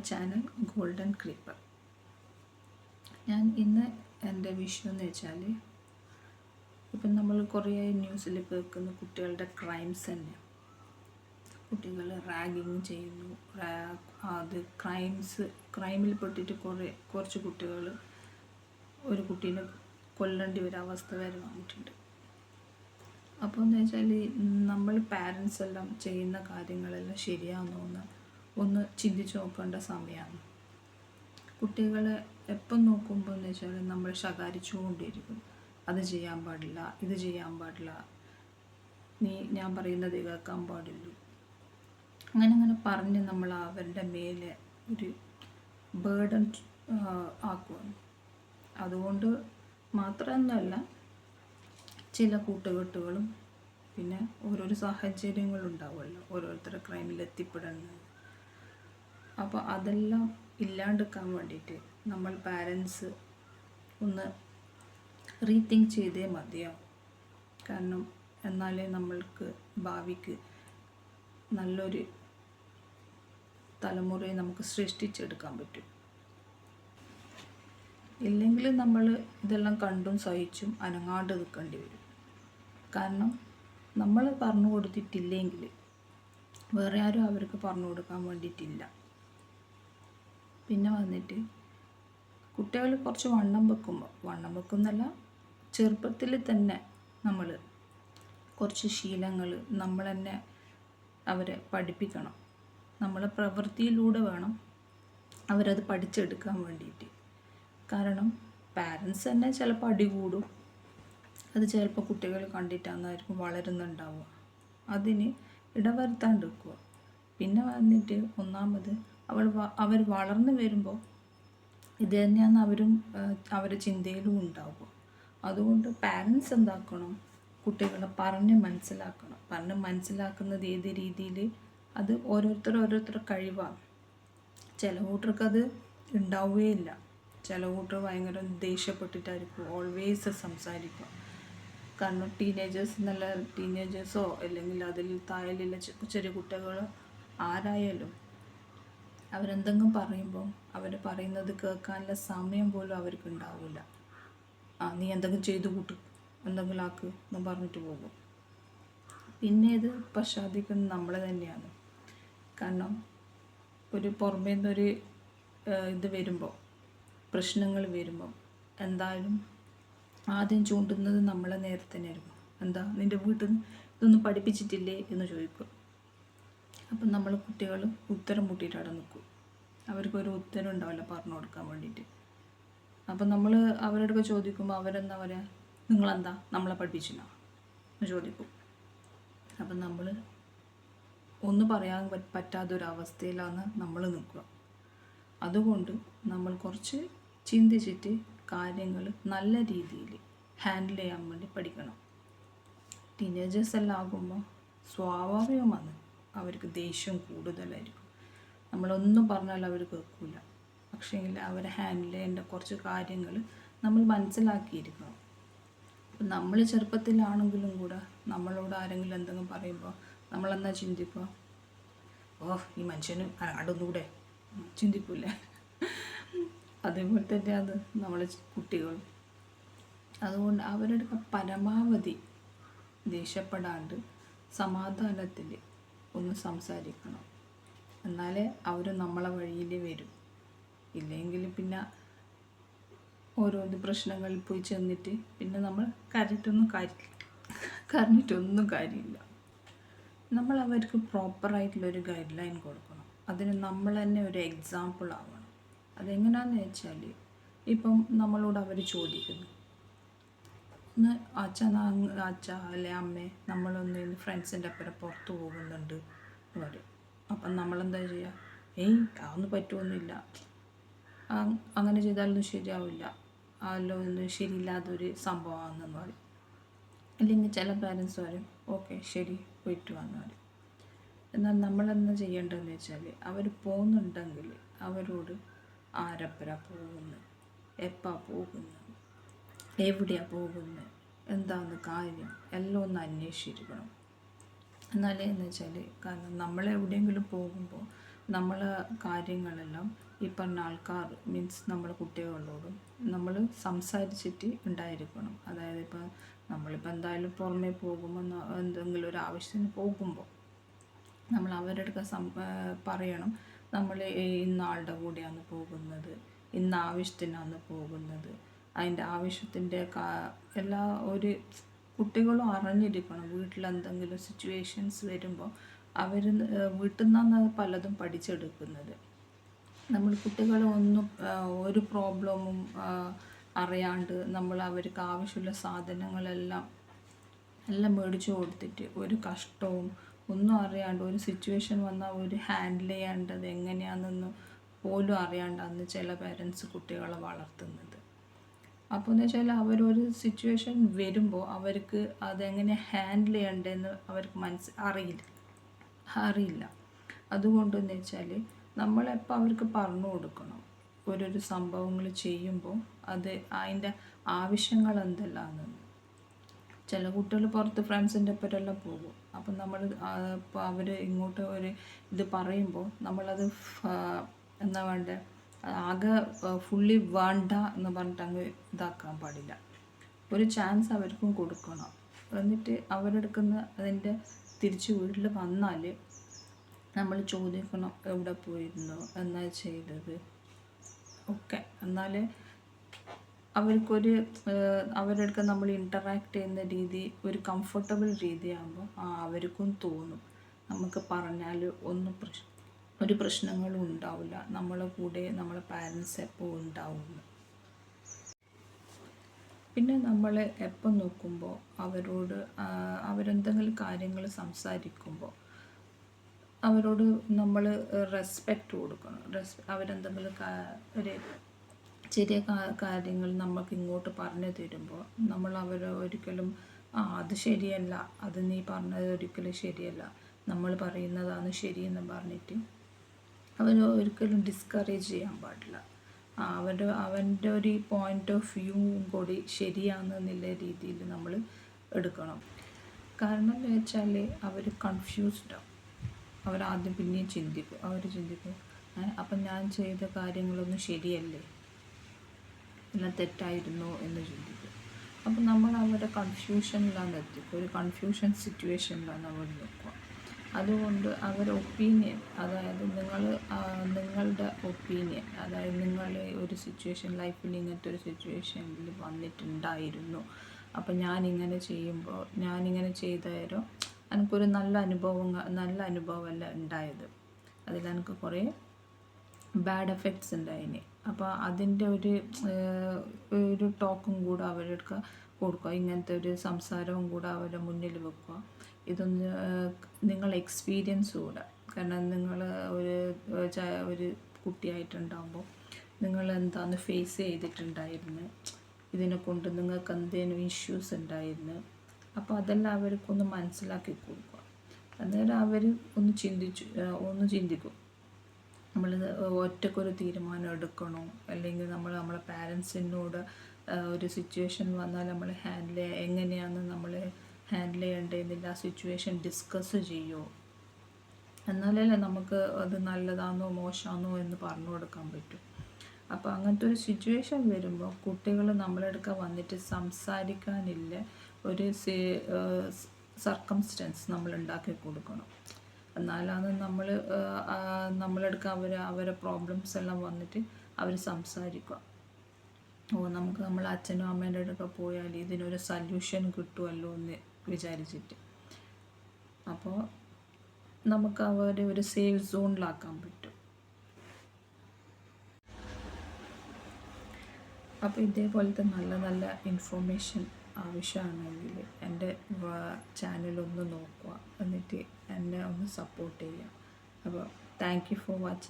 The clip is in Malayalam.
Channel golden creeper. ഞാൻ ഇന്ന് എൻ്റെ വിഷയം എന്ന് വെച്ചാൽ, ഇപ്പം നമ്മൾ കുറേ ന്യൂസിൽ കേൾക്കുന്ന കുട്ടികളുടെ ക്രൈംസ് തന്നെ. കുട്ടികൾ റാഗിങ് ചെയ്യുന്നു, അത് ക്രൈമിൽ പെട്ടിട്ട് കുറച്ച് കുട്ടികൾ ഒരു കുട്ടീനെ കൊല്ലേണ്ടി ഒരു അവസ്ഥ വരെ വന്നിട്ടുണ്ട്. അപ്പോൾ എന്ന് വെച്ചാൽ, നമ്മൾ പാരൻസ് എല്ലാം ചെയ്യുന്ന കാര്യങ്ങളെല്ലാം ശരിയാണെന്ന് ഒന്ന് ചിന്തിച്ച് നോക്കേണ്ട സമയമാണ്. കുട്ടികളെ എപ്പം നോക്കുമ്പോൾ എന്ന് വെച്ചാൽ നമ്മൾ ശകാരിച്ചുകൊണ്ടിരിക്കും. അത് ചെയ്യാൻ പാടില്ല, ഇത് ചെയ്യാൻ പാടില്ല, ഞാൻ പറയുന്നത് കേൾക്കാൻ പാടില്ല, അങ്ങനെ പറഞ്ഞ് നമ്മൾ അവരുടെ മേലെ ഒരു ബേർഡൻ ആക്കുകയാണ്. അതുകൊണ്ട് മാത്രമൊന്നുമല്ല, ചില കൂട്ടുകെട്ടുകളും പിന്നെ ഓരോരോ സാഹചര്യങ്ങളുണ്ടാവുമല്ലോ ഓരോരുത്തരുടെ ക്രൈമിൽ എത്തിപ്പെടുന്നത്. അപ്പോൾ അതെല്ലാം ഇല്ലാണ്ടിരിക്കാൻ വേണ്ടിയിട്ട് നമ്മൾ പാരൻസ് ഒന്ന് റീതിങ്ക് ചെയ്തേ മതിയാവും. കാരണം എന്നാലേ നമ്മൾക്ക് ഭാവിക്ക് നല്ലൊരു തലമുറയെ നമുക്ക് സൃഷ്ടിച്ചെടുക്കാൻ പറ്റും. ഇല്ലെങ്കിൽ നമ്മൾ ഇതെല്ലാം കണ്ടും സഹിച്ചും അനങ്ങാണ്ട് നിൽക്കേണ്ടി വരും. കാരണം നമ്മൾ പറഞ്ഞു കൊടുത്തിട്ടില്ലെങ്കിൽ വേറെ ആരും അവർക്ക് പറഞ്ഞു കൊടുക്കാൻ വേണ്ടിയിട്ടില്ല. പിന്നെ വന്നിട്ട് കുട്ടികൾ കുറച്ച് വണ്ണം വെക്കുന്നല്ല, ചെറുപ്പത്തിൽ തന്നെ നമ്മൾ കുറച്ച് ശീലങ്ങൾ നമ്മൾ തന്നെ അവരെ പഠിപ്പിക്കണം. നമ്മളെ പ്രവൃത്തിയിലൂടെ വേണം അവരത് പഠിച്ചെടുക്കാൻ വേണ്ടിയിട്ട്. കാരണം പാരൻസ് തന്നെ ചിലപ്പോൾ അടി കൂടും. അത് ചിലപ്പോൾ കുട്ടികൾ കണ്ടിട്ടാണെന്നായിരിക്കും വളരുന്നുണ്ടാവുക. അതിന് ഇടവരുത്താണ്ടിരിക്കുക. പിന്നെ വന്നിട്ട് ഒന്നാമത് അവർ വളർന്നു വരുമ്പോൾ ഇത് തന്നെയാണ് അവരുടെ ചിന്തയിലും ഉണ്ടാവുക. അതുകൊണ്ട് പാരൻസ് എന്താക്കണം, കുട്ടികളെ പറഞ്ഞ് മനസ്സിലാക്കുന്നത് ഏത് രീതിയിൽ, അത് ഓരോരുത്തരുടെ കഴിവാണ്. ചില കൂട്ടർക്കത് ഉണ്ടാവുകയില്ല. ചില കൂട്ടർ ഭയങ്കര ദേഷ്യപ്പെട്ടിട്ടായിരിക്കും ഓൾവേസ് സംസാരിക്കുക. കാരണം ടീനേജേഴ്സോ അല്ലെങ്കിൽ അതിൽ താഴെയുള്ള ചെറിയ കുട്ടികൾ ആരായാലും അവരെന്തെങ്കിലും പറയുമ്പോൾ അവർ പറയുന്നത് കേൾക്കാനുള്ള സമയം പോലും അവർക്ക് ഉണ്ടാവില്ല. നീ എന്തെങ്കിലും ചെയ്തു കൂട്ടും, എന്തെങ്കിലും ആക്ക് എന്ന് പറഞ്ഞിട്ട് പോകും. പിന്നെ ഇത് പശ്ചാത്തലിക്കുന്നത് നമ്മൾ തന്നെയാണ്. കാരണം ഒരു പുറമേ നിന്നൊരു ഇത് വരുമ്പോൾ, പ്രശ്നങ്ങൾ വരുമ്പം എന്തായാലും ആദ്യം ചൂണ്ടുന്നത് നമ്മളെ നേരെ തന്നെ ആയിരിക്കും. എന്താ നിൻ്റെ വീട്ടിൽ നിന്ന് ഇതൊന്നും പഠിപ്പിച്ചിട്ടില്ലേ എന്ന് ചോദിക്കും. അപ്പം നമ്മൾ കുട്ടികൾ ഉത്തരം മുട്ടിയിട്ട് അവിടെ നിൽക്കും. അവർക്കൊരു ഉത്തരം ഉണ്ടാവില്ല പറഞ്ഞു കൊടുക്കാൻ വേണ്ടിയിട്ട്. അപ്പം നമ്മൾ അവരോടൊക്കെ ചോദിക്കുമ്പോൾ അവരെന്താ പറയുക, നിങ്ങളെന്താ നമ്മളെ പഠിപ്പിച്ചില്ല എന്ന് ചോദിക്കും. അപ്പം നമ്മൾ ഒന്നും പറയാൻ പറ്റാത്തൊരവസ്ഥയിലാണ് നമ്മൾ നിൽക്കുക. അതുകൊണ്ട് നമ്മൾ കുറച്ച് ചിന്തിച്ചിട്ട് കാര്യങ്ങൾ നല്ല രീതിയിൽ ഹാൻഡിൽ ചെയ്യാൻ വേണ്ടി പഠിക്കണം. ടീനേജേഴ്സ് എല്ലാം ആകുമ്പോൾ സ്വാഭാവികമാണ് അവർക്ക് ദേഷ്യം കൂടുതലായിരിക്കും. നമ്മളൊന്നും പറഞ്ഞാൽ അവർ കേൾക്കില്ല. പക്ഷേങ്കിൽ അവരെ ഹാൻഡിൽ ചെയ്യേണ്ട കുറച്ച് കാര്യങ്ങൾ നമ്മൾ മനസ്സിലാക്കിയിരിക്കണം. അപ്പം നമ്മൾ ചെറുപ്പത്തിലാണെങ്കിലും കൂടെ നമ്മളോട് ആരെങ്കിലും എന്തെങ്കിലും പറയുമ്പോൾ നമ്മളെന്താ ചിന്തിക്കുക, ഈ മനുഷ്യന് അടുന്നൂടെ ചിന്തിക്കൂലേ? അതേപോലെ തന്നെയാണ് നമ്മളെ കുട്ടികളും. അതുകൊണ്ട് അവരുടെ പരമാവധി ദേഷ്യപ്പെടാണ്ട് സമാധാനത്തിൽ ഒന്ന് സംസാരിക്കണം. എന്നാലേ അവർ നമ്മളെ വഴിയിൽ വരും. ഇല്ലെങ്കിൽ പിന്നെ ഓരോ പ്രശ്നങ്ങളിൽ പോയി ചെന്നിട്ട് പിന്നെ നമ്മൾ കരഞ്ഞിട്ടൊന്നും കാര്യമില്ല. നമ്മൾ അവർക്ക് പ്രോപ്പറായിട്ടുള്ളൊരു ഗൈഡ് ലൈൻ കൊടുക്കണം. അതിന് നമ്മൾ തന്നെ ഒരു എക്സാമ്പിൾ ആവണം. അതെങ്ങനെയാണെന്ന് വെച്ചാൽ, ഇപ്പം നമ്മളോട് അവർ ചോദിക്കുന്നു, ഒന്ന് അച്ഛ അല്ലെ അമ്മേ, നമ്മളൊന്ന് ഇന്ന് ഫ്രണ്ട്സിൻ്റെ ഒപ്പം പുറത്ത് പോകുന്നുണ്ട് എന്ന് പറയും. അപ്പം നമ്മളെന്താ ചെയ്യുക, അതൊന്നും പറ്റുമൊന്നുമില്ല, അങ്ങനെ ചെയ്താലൊന്നും ശരിയാവില്ല, അല്ലോ ഒന്നും ശരിയില്ലാത്തൊരു സംഭവമാണെന്ന് പറയും. അല്ലെങ്കിൽ ചില പാരൻസ് പറയും ഓക്കെ ശരി പോയിട്ട് വന്നു പറയും. എന്നാൽ നമ്മളെന്താ ചെയ്യേണ്ടതെന്ന് വെച്ചാൽ, അവർ പോകുന്നുണ്ടെങ്കിൽ അവരോട് ആരപ്പരാ പോകുന്നത്, എപ്പാ പോകുന്നത്, എവിടെയാണ് പോകുന്നത്, എന്താണെന്ന് കാര്യം എല്ലാം ഒന്ന് അന്വേഷിച്ചിരിക്കണം. എന്നാലേ എന്ന് വെച്ചാൽ, കാരണം നമ്മളെവിടെയെങ്കിലും പോകുമ്പോൾ നമ്മൾ കാര്യങ്ങളെല്ലാം ഈ പറഞ്ഞ ആൾക്കാർ മീൻസ് നമ്മൾ കുട്ടികളോടും നമ്മൾ സംസാരിച്ചിട്ട് ഉണ്ടായിരിക്കണം. അതായത് ഇപ്പോൾ നമ്മളിപ്പോൾ എന്തായാലും പുറമേ പോകുമ്പോൾ എന്തെങ്കിലും ഒരു ആവശ്യത്തിന് പോകുമ്പോൾ നമ്മൾ അവരുടെ അടുക്ക പറയണം, നമ്മൾ ഇന്ന ആളുടെ കൂടെയാണ് പോകുന്നത്, ഇന്ന ആവശ്യത്തിനാണ് പോകുന്നത്. അതിൻ്റെ ആവശ്യത്തിൻ്റെ എല്ലാ ഒരു കുട്ടികളും അറിഞ്ഞിരിക്കണം. വീട്ടിലെന്തെങ്കിലും സിറ്റുവേഷൻസ് വരുമ്പോൾ അവർ വീട്ടിൽ നിന്നാണ് പലതും പഠിച്ചെടുക്കുന്നത്. നമ്മൾ കുട്ടികളെ ഒന്നും ഒരു പ്രോബ്ലമും അറിയാണ്ട് നമ്മൾ അവർക്ക് ആവശ്യമുള്ള സാധനങ്ങളെല്ലാം മേടിച്ചു കൊടുത്തിട്ട് ഒരു കഷ്ടവും ഒന്നും അറിയാണ്ട് ഒരു സിറ്റുവേഷൻ വന്നാൽ ഒരു ഹാൻഡിൽ ചെയ്യേണ്ടത് എങ്ങനെയാണെന്ന് പോലും അറിയാണ്ടാണ് ചില പേരൻസ് കുട്ടികളെ വളർത്തുന്നത്. അപ്പോൾ എന്ന് വെച്ചാൽ അവരൊരു സിറ്റുവേഷൻ വരുമ്പോൾ അവർക്ക് അതെങ്ങനെ ഹാൻഡിൽ ചെയ്യേണ്ടതെന്ന് അവർക്ക് അറിയില്ല. അതുകൊണ്ടെന്ന് വെച്ചാൽ നമ്മളെപ്പോൾ അവർക്ക് പറഞ്ഞു കൊടുക്കണം. ഓരോരോ സംഭവങ്ങൾ ചെയ്യുമ്പോൾ അതിൻ്റെ ആവശ്യങ്ങൾ എന്തെല്ലാമെന്ന്. ചില കുട്ടികൾ പുറത്ത് ഫ്രണ്ട്സിൻ്റെ ഒപ്പരെല്ലാം പോകും. അപ്പം നമ്മൾ ഇപ്പോൾ അവർ ഇങ്ങോട്ട് ഒരു ഇത് പറയുമ്പോൾ നമ്മളത് എന്താ വേണ്ടത്, ആകെ ഫുള്ളി വേണ്ട എന്ന് പറഞ്ഞിട്ട് അങ്ങ് ഇതാക്കാൻ പാടില്ല. ഒരു ചാൻസ് അവർക്കും കൊടുക്കണം. എന്നിട്ട് അവരെടുക്കുന്ന അതിൻ്റെ തിരിച്ച് വീട്ടിൽ വന്നാൽ നമ്മൾ ചോദിക്കണം, എവിടെ പോയിരുന്നു, എന്നാ ചെയ്തത് ഒക്കെ. എന്നാൽ അവർക്കൊരു അവരുടെ നമ്മൾ ഇൻറ്ററാക്ട് ചെയ്യുന്ന രീതി ഒരു കംഫർട്ടബിൾ രീതിയാകുമ്പോൾ അവർക്കും തോന്നും നമുക്ക് പറഞ്ഞാൽ ഒരു പ്രശ്നങ്ങളും ഉണ്ടാവില്ല, നമ്മളെ കൂടെ നമ്മളെ പാരൻസ് എപ്പോൾ ഉണ്ടാവുന്നു. പിന്നെ നമ്മൾ എപ്പം നോക്കുമ്പോൾ അവരെന്തെങ്കിലും കാര്യങ്ങൾ സംസാരിക്കുമ്പോൾ അവരോട് നമ്മൾ റെസ്പെക്റ്റ് കൊടുക്കണം. അവരെന്തെങ്കിലും ഒരു ചെറിയ കാര്യങ്ങൾ നമുക്ക് ഇങ്ങോട്ട് പറഞ്ഞു തരുമ്പോൾ നമ്മൾ അവരെ ഒരിക്കലും അത് ശരിയല്ല, അത് നീ പറഞ്ഞത് ഒരിക്കലും ശരിയല്ല, നമ്മൾ പറയുന്നതാണ് ശരിയെന്ന് പറഞ്ഞിട്ട് അവർ ഒരിക്കലും ഡിസ്കറേജ് ചെയ്യാൻ പാടില്ല. അവൻ്റെ ഒരു പോയിൻ്റ് ഓഫ് വ്യൂവും കൂടി ശരിയാണെന്നുള്ള രീതിയിൽ നമ്മൾ എടുക്കണം. കാരണം എന്ന് വെച്ചാൽ അവർ കൺഫ്യൂസ്ഡാവും. അവരാദ്യം പിന്നെയും ചിന്തിക്കും അപ്പം ഞാൻ ചെയ്ത കാര്യങ്ങളൊന്നും ശരിയല്ലേ, എല്ലാം തെറ്റായിരുന്നോ എന്ന് ചിന്തിക്കും. അപ്പം നമ്മൾ അവരുടെ കൺഫ്യൂഷനിലാണ് എത്തിക്കുക, ഒരു കൺഫ്യൂഷൻ സിറ്റുവേഷനിലാണ് അവർ നിൽക്കുക. അതുകൊണ്ട് അവരുടെ ഒപ്പീനിയൻ, അതായത് നിങ്ങളുടെ ഒപ്പീനിയൻ, അതായത് നിങ്ങൾ ഒരു സിറ്റുവേഷൻ ലൈഫിൽ ഇങ്ങനത്തെ ഒരു സിറ്റുവേഷനിൽ വന്നിട്ടുണ്ടായിരുന്നു, അപ്പം ഞാനിങ്ങനെ ചെയ്താലോ എനിക്കൊരു നല്ല അനുഭവമല്ല ഉണ്ടായത്, അതിലെനിക്ക് കുറേ ബാഡ് എഫക്ട്സ് ഉണ്ടായിന്. അപ്പോൾ അതിൻ്റെ ഒരു ടോക്കും കൂടെ അവർക്ക് കൊടുക്കുക, ഇങ്ങനത്തെ ഒരു സംസാരവും കൂടെ അവരുടെ മുന്നിൽ വെക്കുക. ഇതൊന്ന് നിങ്ങൾ എക്സ്പീരിയൻസ് കൂടെ, കാരണം നിങ്ങൾ ഒരു കുട്ടിയായിട്ടുണ്ടാകുമ്പോൾ നിങ്ങൾ എന്താന്ന് ഫേസ് ചെയ്തിട്ടുണ്ടായിരുന്നു, ഇതിനെ കൊണ്ട് നിങ്ങൾക്ക് എന്തെങ്കിലും ഇഷ്യൂസ് ഉണ്ടായിരുന്നു. അപ്പോൾ അതെല്ലാം അവർക്കൊന്ന് മനസ്സിലാക്കി കൊടുക്കുക. അന്നേരം അവർ ഒന്ന് ചിന്തിക്കും, നമ്മൾ ഒറ്റക്കൊരു തീരുമാനം എടുക്കണോ, അല്ലെങ്കിൽ നമ്മളെ പാരൻസിനോട് ഒരു സിറ്റുവേഷൻ വന്നാൽ നമ്മൾ എങ്ങനെയാണ് നമ്മൾ ഹാൻഡിൽ ചെയ്യേണ്ടതെന്നില്ല ആ സിറ്റുവേഷൻ ഡിസ്കസ് ചെയ്യുമോ, എന്നാലല്ലേ നമുക്ക് അത് നല്ലതാണോ മോശമാണോ എന്ന് പറഞ്ഞു കൊടുക്കാൻ പറ്റും. അപ്പോൾ അങ്ങനത്തെ ഒരു സിറ്റുവേഷൻ വരുമ്പോൾ കുട്ടികൾ നമ്മളെടുക്ക വന്നിട്ട് സംസാരിക്കാനില്ല ഒരു സർക്കംസ്റ്റൻസ് നമ്മൾ ഉണ്ടാക്കി കൊടുക്കണം. എന്നാലാണ് നമ്മളെടുക്ക അവരെ പ്രോബ്ലംസ് എല്ലാം വന്നിട്ട് അവർ സംസാരിക്കുക. നമുക്ക് നമ്മളെ അച്ഛനും അമ്മേൻ്റെ അടുക്ക പോയാൽ ഇതിനൊരു സൊല്യൂഷൻ കിട്ടുമല്ലോ എന്ന് വിചാരിച്ചിട്ട്. അപ്പോൾ നമുക്ക് അവരെ ഒരു സേഫ് സോണിലാക്കാൻ പറ്റും. അപ്പോൾ ഇതേപോലത്തെ നല്ല നല്ല ഇൻഫോർമേഷൻ ആവശ്യമാണെങ്കിൽ എൻ്റെ ചാനലൊന്ന് നോക്കുക, എന്നിട്ട് എന്നെ ഒന്ന് സപ്പോർട്ട് ചെയ്യുക. അപ്പോൾ താങ്ക് യു ഫോർ വാച്ചിങ്.